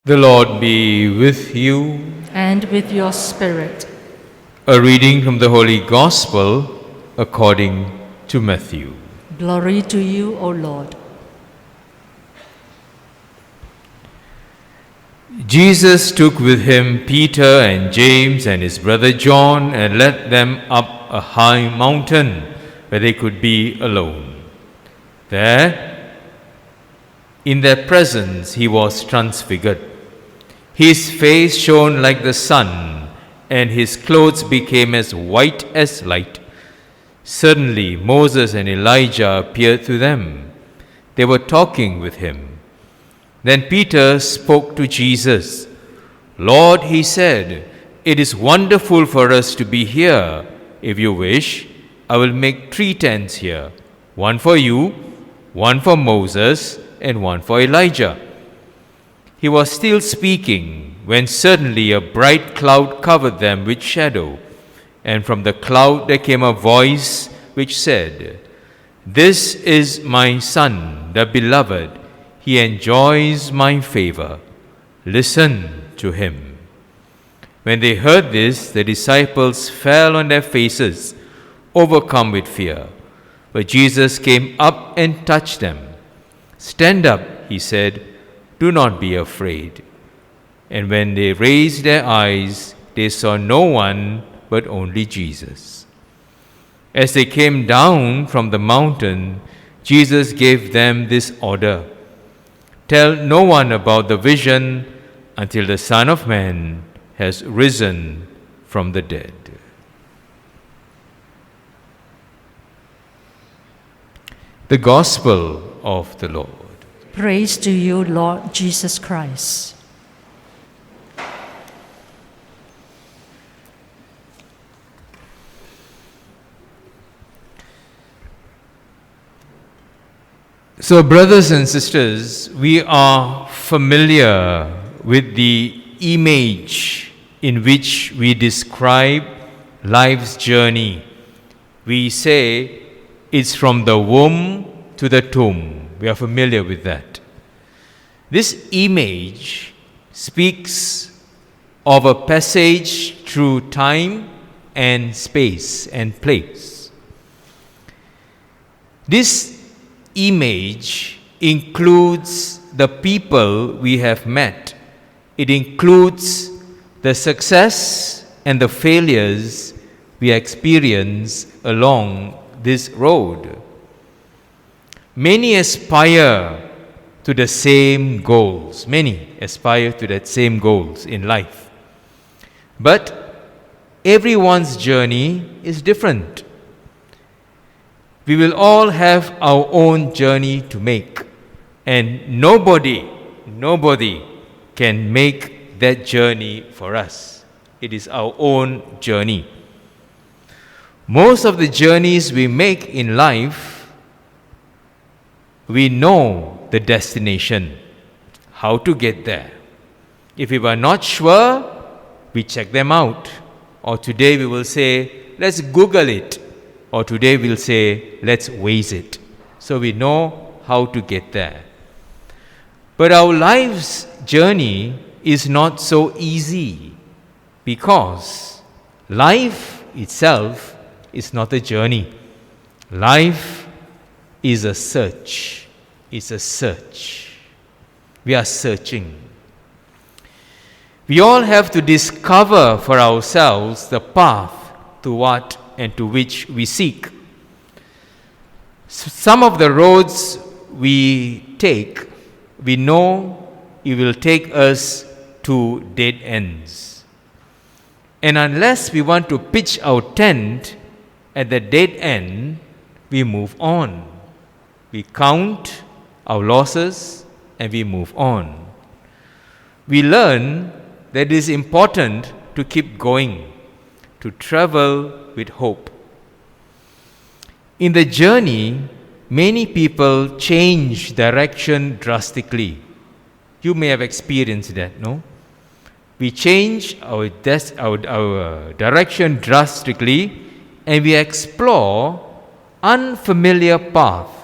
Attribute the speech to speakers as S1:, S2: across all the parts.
S1: The Lord be with you.
S2: And with your spirit.
S1: A reading from the Holy Gospel according to Matthew.
S2: Glory to you, O Lord.
S1: Jesus took with him Peter and James and his brother John and led them up a high mountain where they could be alone. There, in their presence, he was transfigured. His face shone like the sun, and his clothes became as white as light. Suddenly, Moses and Elijah appeared to them. They were talking with him. Then Peter spoke to Jesus. "Lord," he said, "it is wonderful for us to be here. If you wish, I will make 3 tents here, one for you, one for Moses, and one for Elijah." He was still speaking when suddenly a bright cloud covered them with shadow, and from the cloud there came a voice which said, "This is my Son, the Beloved. He enjoys my favor. Listen to him." When they heard this, the disciples fell on their faces, overcome with fear. But Jesus came up and touched them. "Stand up," he said. "Do not be afraid." And when they raised their eyes, they saw no one but only Jesus. As they came down from the mountain, Jesus gave them this order: "Tell no one about the vision until the Son of Man has risen from the dead." The Gospel of the Lord.
S2: Praise to you, Lord Jesus Christ.
S1: So, brothers and sisters, we are familiar with the image in which we describe life's journey. We say it's from the womb to the tomb. We are familiar with that. This image speaks of a passage through time and space and place. This image includes the people we have met. It includes the success and the failures we experience along this road. Many aspire to the same goals. Many aspire to that same goals in life. But everyone's journey is different. We will all have our own journey to make, and nobody can make that journey for us. It is our own journey. Most of the journeys we make in life, we know the destination, how to get there. If we were not sure, we check them out. Or today we will say, let's Google it. Or today we'll say, let's Waze it. So we know how to get there. But our life's journey is not so easy, because life itself is not a journey. Life is a search. It's a search. We are searching. We all have to discover for ourselves the path to what and to which we seek. Some of the roads we take, we know it will take us to dead ends. And unless we want to pitch our tent at the dead end, we move on. We count our losses and we move on. We learn that it is important to keep going, to travel with hope. In the journey, many people change direction drastically. You may have experienced that, no? We change our direction drastically, and we explore unfamiliar paths.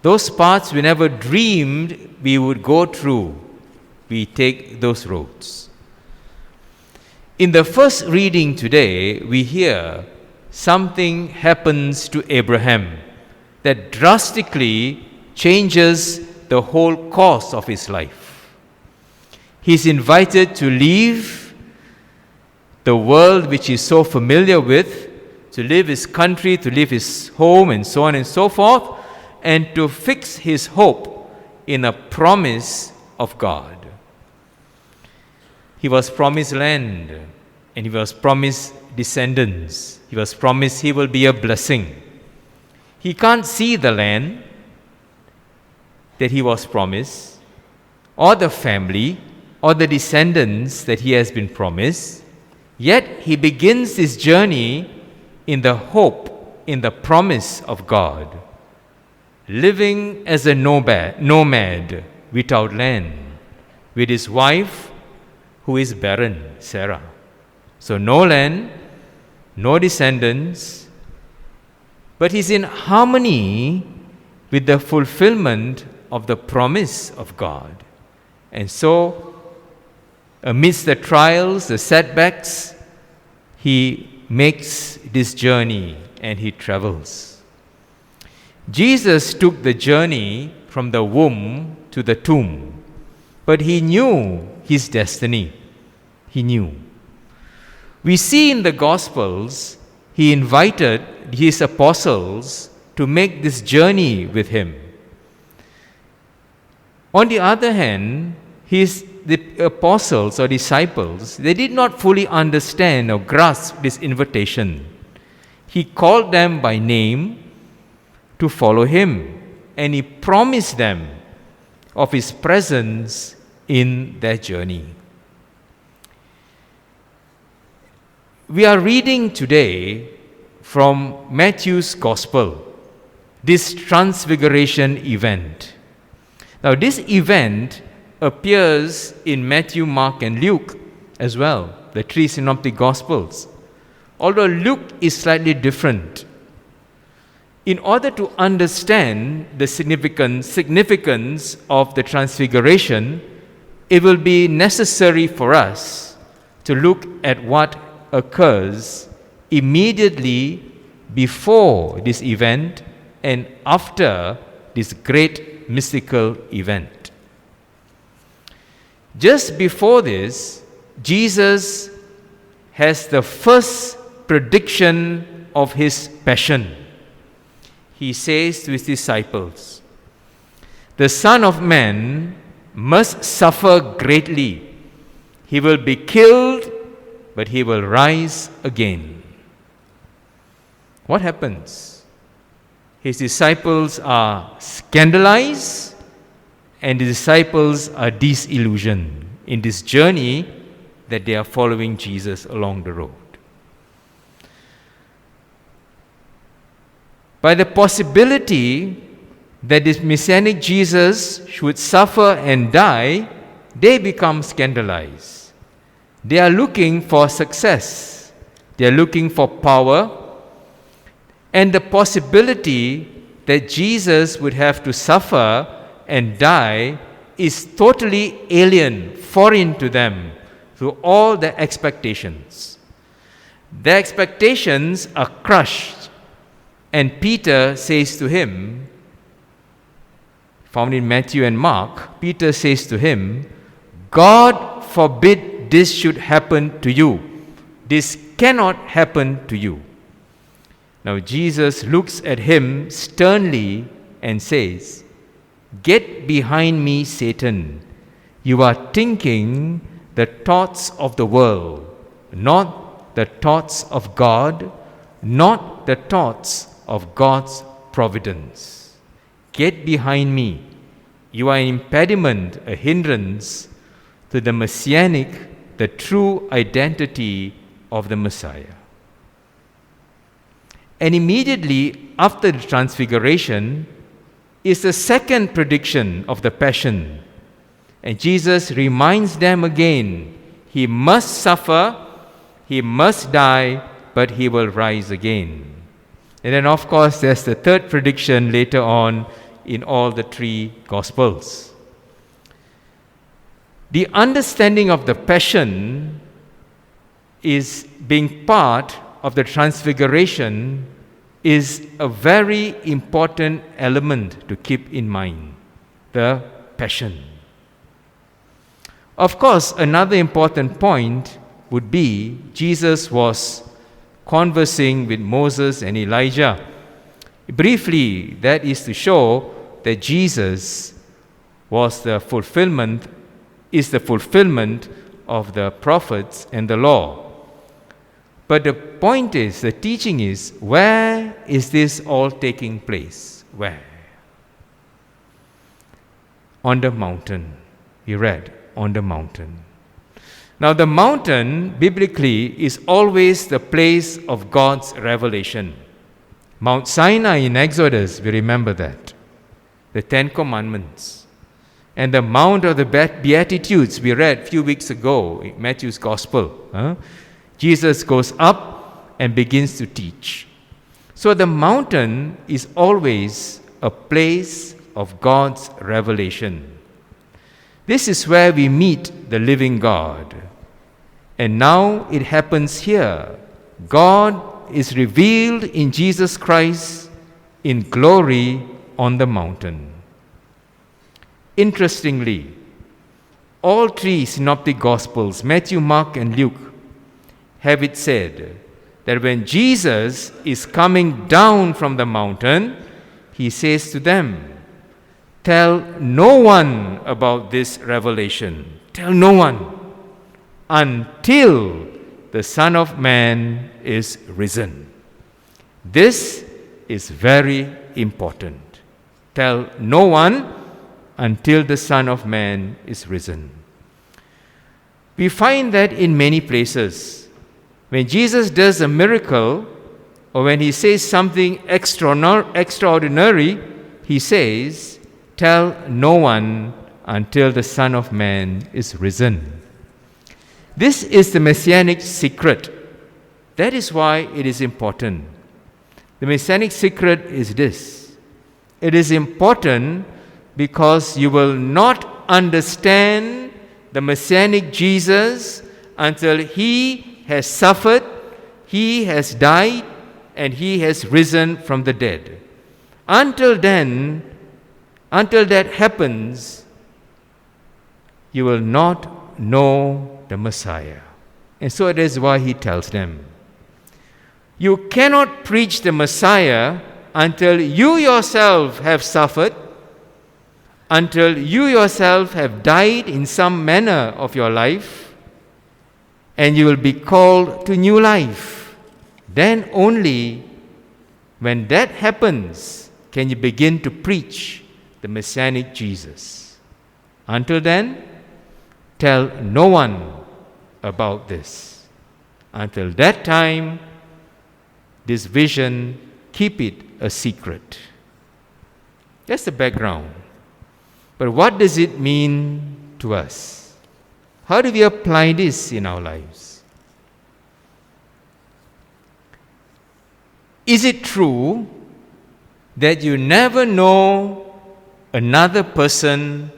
S1: Those paths we never dreamed we would go through. we take those roads. In the first reading today, we hear something happens to Abraham that drastically changes the whole course of his life. He's invited to leave the world which he's so familiar with, to leave his country, to leave his home, and so on and so forth, and to fix his hope in a promise of God. He was promised land, and he was promised descendants. He was promised he will be a blessing. He can't see the land that he was promised, or the family, or the descendants that he has been promised. Yet he begins this journey in the hope, in the promise of God, living as a nomad without land, with his wife who is barren, Sarah. So no land, no descendants, but he's in harmony with the fulfillment of the promise of God. And so, amidst the trials, the setbacks, he makes this journey and he travels. Jesus took the journey from the womb to the tomb, but he knew his destiny. He knew. We see in the Gospels, he invited his apostles to make this journey with him. On the other hand, the apostles or disciples, they did not fully understand or grasp this invitation. He called them by name to follow him, and he promised them of his presence in their journey. We are reading today from Matthew's Gospel, this transfiguration event. Now, this event appears in Matthew, Mark, and Luke as well, the three synoptic Gospels. Although Luke is slightly different. In order to understand the significance of the transfiguration, it will be necessary for us to look at what occurs immediately before this event and after this great mystical event. Just before this, Jesus has the first prediction of his passion. He says to his disciples, "The Son of Man must suffer greatly. He will be killed, but he will rise again." What happens? His disciples are scandalized, and the disciples are disillusioned in this journey that they are following Jesus along the road. By the possibility that this Messianic Jesus should suffer and die, they become scandalized. They are looking for success. They are looking for power. And the possibility that Jesus would have to suffer and die is totally alien, foreign to them, through all their expectations. Their expectations are crushed. And Peter says to him, found in Matthew and Mark, Peter says to him, "God forbid this should happen to you. This cannot happen to you." Now Jesus looks at him sternly and says, "Get behind me, Satan. You are thinking the thoughts of the world, not the thoughts of God, not the thoughts of God's providence. Get behind me. You are an impediment, a hindrance to the Messianic, the true identity of the Messiah." And immediately after the transfiguration is the second prediction of the Passion. And Jesus reminds them again, he must suffer, he must die, but he will rise again. And then, of course, there's the third prediction later on in all the three Gospels. The understanding of the Passion is being part of the Transfiguration is a very important element to keep in mind, the Passion. Of course, another important point would be Jesus was conversing with Moses and Elijah. Briefly, that is to show that Jesus is the fulfillment of the prophets and the law. But the point is, the teaching is, where is this all taking place? Where? On the mountain. We read, on the mountain. Now, the mountain, biblically, is always the place of God's revelation. Mount Sinai in Exodus, we remember that. The Ten Commandments. And the Mount of the Beatitudes, we read a few weeks ago in Matthew's Gospel. Jesus goes up and begins to teach. So the mountain is always a place of God's revelation. This is where we meet the living God. And now it happens here. God is revealed in Jesus Christ in glory on the mountain. Interestingly, all three synoptic Gospels, Matthew, Mark, and Luke, have it said that when Jesus is coming down from the mountain, he says to them, "Tell no one about this revelation. Tell no one until the Son of Man is risen." This is very important. Tell no one until the Son of Man is risen. We find that in many places. When Jesus does a miracle, or when he says something extraordinary, he says, "Tell no one until the Son of Man is risen." This is the messianic secret. That is why it is important. The messianic secret is this. It is important because you will not understand the messianic Jesus until he has suffered, he has died, and he has risen from the dead. Until that happens, you will not know the Messiah. And so it is why he tells them, you cannot preach the Messiah until you yourself have suffered, until you yourself have died in some manner of your life, and you will be called to new life. Then only when that happens can you begin to preach the Messianic Jesus. Until then, tell no one about this. Until that time, this vision, keep it a secret. That's the background. But what does it mean to us? How do we apply this in our lives? Is it true that you never know another person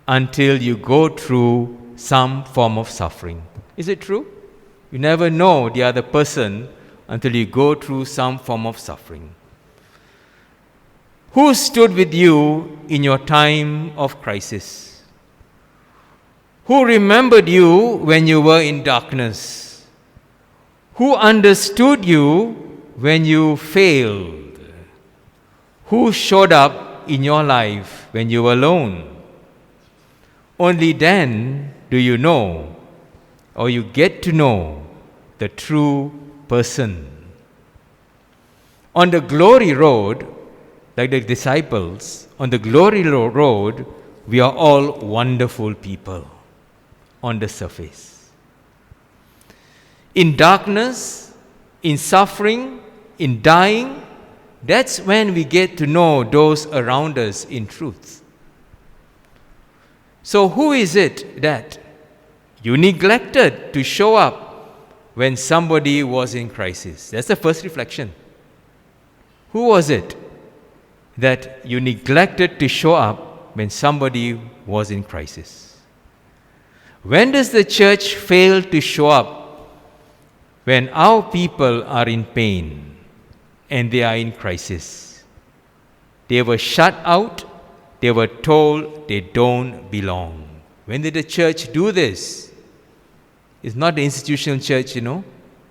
S1: until you go through some form of suffering? Is it true? You never know the other person until you go through some form of suffering. Who stood with you in your time of crisis? Who remembered you when you were in darkness? Who understood you when you failed? Who showed up in your life when you were alone? Only then do you know, or you get to know, the true person. On the glory road, like the disciples, on the glory road, we are all wonderful people on the surface. In darkness, in suffering, in dying, that's when we get to know those around us in truth. So who is it that you neglected to show up when somebody was in crisis? That's the first reflection. Who was it that you neglected to show up when somebody was in crisis? When does the church fail to show up? When our people are in pain and they are in crisis. They were shut out, they were told they don't belong. When did the church do this? It's not the institutional church, It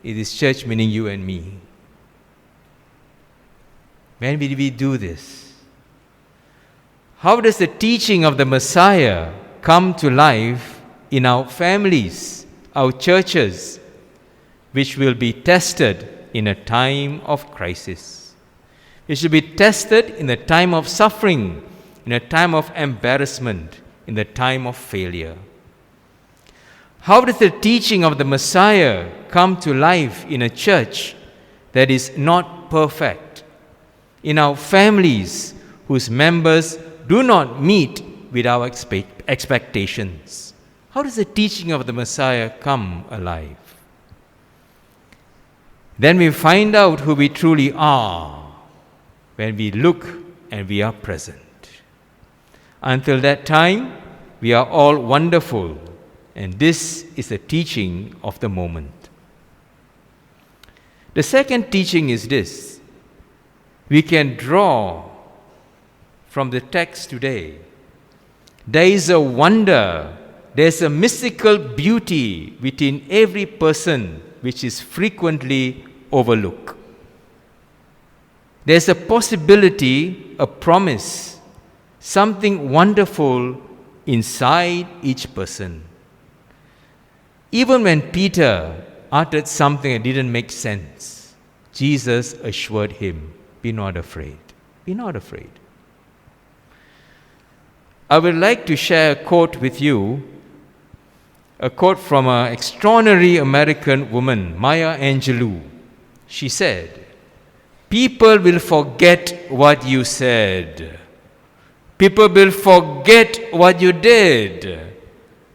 S1: is church meaning you and me. When did we do this? How does the teaching of the Messiah come to life in our families, our churches, which will be tested in a time of crisis? It should be tested in a time of suffering, in a time of embarrassment, in the time of failure. How does the teaching of the Messiah come to life in a church that is not perfect, in our families whose members do not meet with our expectations? How does the teaching of the Messiah come alive? Then we find out who we truly are when we look and we are present. Until that time, we are all wonderful, and this is the teaching of the moment. The second teaching is this. We can draw from the text today. There is a wonder, there's a mystical beauty within every person which is frequently overlooked. There's a possibility, a promise, something wonderful inside each person. Even when Peter uttered something that didn't make sense, Jesus assured him, be not afraid. Be not afraid. I would like to share a quote with you, a quote from an extraordinary American woman, Maya Angelou. She said, people will forget what you said. People will forget what you did,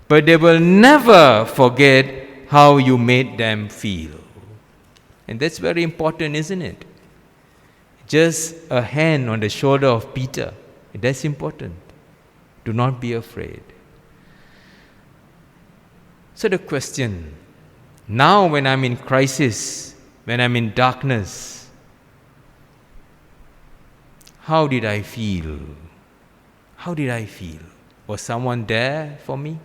S1: but they will never forget how you made them feel. And that's very important, isn't it? Just a hand on the shoulder of Peter. That's important. Do not be afraid. So the question, now when I'm in crisis, when I'm in darkness, how did I feel? How did I feel? Was someone there for me?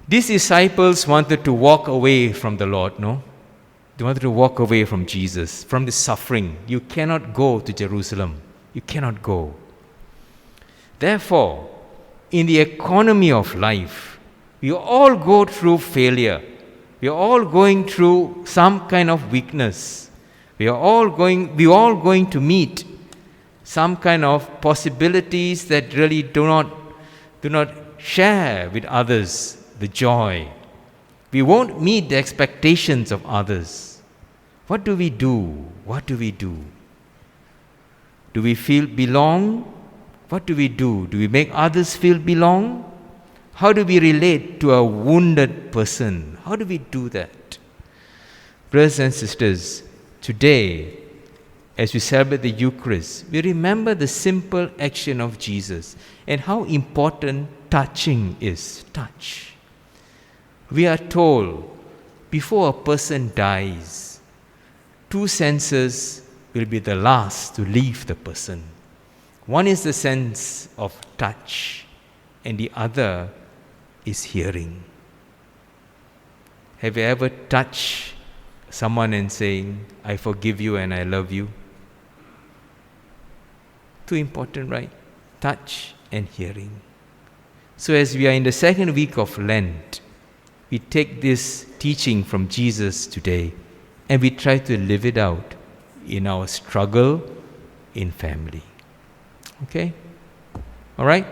S1: These disciples wanted to walk away from the Lord, no? They wanted to walk away from Jesus, from the suffering. You cannot go to Jerusalem. You cannot go. Therefore, in the economy of life, we all go through failure. We are all going through some kind of weakness. We are all going to meet some kind of possibilities that really do not share with others the joy. We won't meet the expectations of others. What do we do? What do we do? Do we feel belong? What do we do? Do we make others feel belong? How do we relate to a wounded person? How do we do that? Brothers and sisters, today, as we celebrate the Eucharist, we remember the simple action of Jesus and how important touching is. Touch. We are told before a person dies, 2 senses will be the last to leave the person. One is the sense of touch, and the other is hearing. Have you ever touched someone and saying, I forgive you and I love you? Too important, right? Touch and hearing. So as we are in the second week of Lent, we take this teaching from Jesus today and we try to live it out in our struggle in family. Okay? All right?